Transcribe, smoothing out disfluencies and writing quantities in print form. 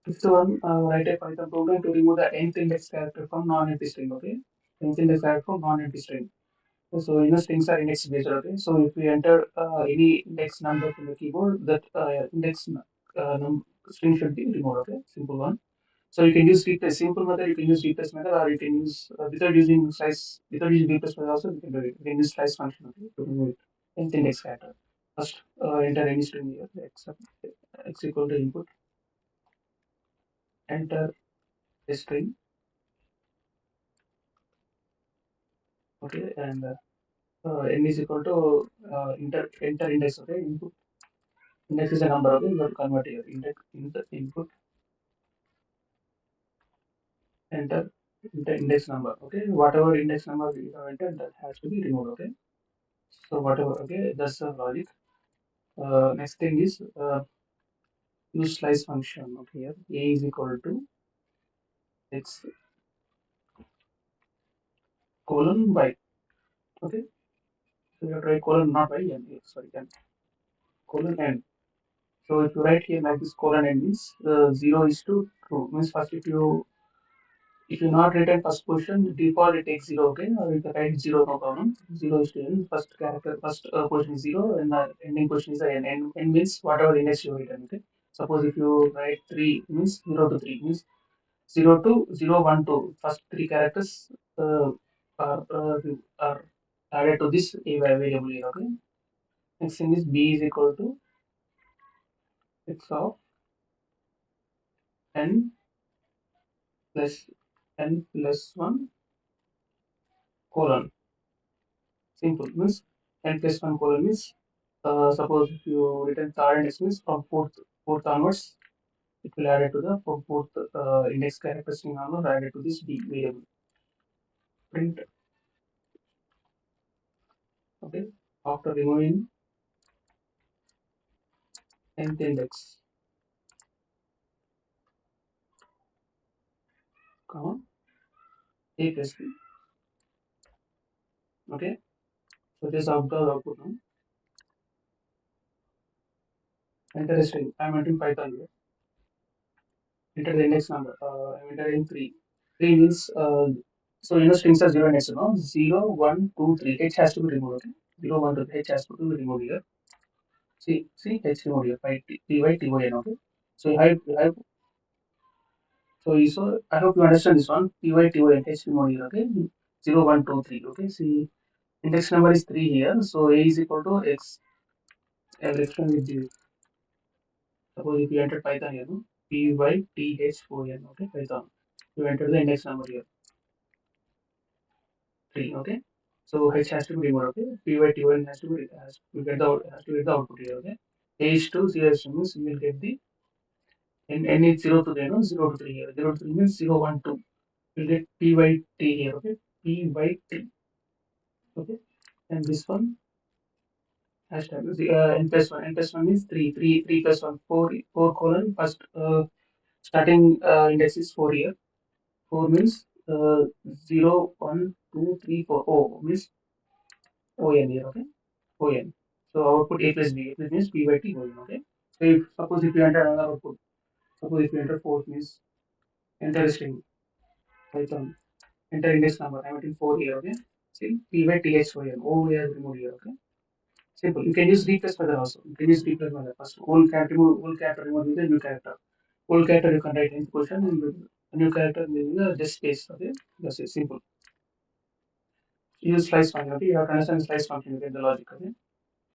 Fifth one, write a Python program to remove the nth index character from non-empty string. Okay, nth index character from non-empty string. So strings are index based. Okay, so if we enter any index number from the keyboard, that string should be removed. Okay, simple one. So you can use replace simple method. You can use replace method, or you can use without using replace method also. You can do it. You can use slice function, okay, to remove it. Nth index character. First, enter any string here. X equal to input. Enter a string. Okay, and n is equal to enter index. Okay, input index is a number. Okay, you have to convert here. Input enter index number. Okay, whatever index number you have entered, that has to be removed. Okay, so whatever. Okay, that's the logic. Next thing is use slice function. Okay, here a is equal to x colon y. Okay, so you have to write colon not y n. Sorry, n colon n. So if you write here like this colon n means 0 is to true. Means first if you not written first position, default it takes 0. Okay, or you can write 0, no problem. 0 is to n. First character, first position is 0, and the ending position is n. N means whatever index you written. Okay. Suppose if you write 3 means 0 to 3 means 0 to 0, 1 to first three characters are added to this a variable here. Okay. Next thing is b is equal to x of n plus n plus 1 colon. Simple means n plus 1 colon means suppose if you written third index means from fourth onwards it will add it to the fourth index character string onward added to this b variable. Print. Okay. After removing nth index, comma a plus b. Okay. So this output now. Enter a string. I'm entering Python here. Enter the index number. I'm entering 3. 3 means so strings are 0 and x, no? 0, 1, 2, 3. H has to be removed. Okay. 0, 1, 2, H has to be removed here. See H removed here. By Ty, Ty, okay. So I hope you understand this one. Ty, Ty, H removed here. Okay. 0, 1, 2, 3. Okay. See index number is 3 here. So A is equal to X. I will explain with you. Suppose if you enter Python here, no? Python. Okay. Python. You enter the index number here. 3. Okay. So H has to be removed. Okay. Ty has to be has to get the output here. Okay. H to 0 means you will get the n is 0 to 3, no? 0 to 3 here. 0 to 3 means 0, 1, 2. We'll get p by t here. Okay. P by t. Okay. And this one hashtag n plus 1. N plus 1 means 3. 3 plus 1. 4 colon. First starting index is 4 here. 4 means 0, 1, 2, 3, 4. O means ON here. Okay. ON. So output A plus B. A plus means P by T ON. Okay. So suppose if you enter another output, suppose if you enter 4 means enter a string Python, enter index number. I'm entering 4 here. Okay. See P by TH for here. O we have removed here. Okay. Simple. You can use replace method also. You can use replace method. First old character remove with a new character. Old character you can write in position and the new character in the just space. Okay. That's it. Simple. Use slice function. Okay. You have to understand slice function. You get the logic. Okay.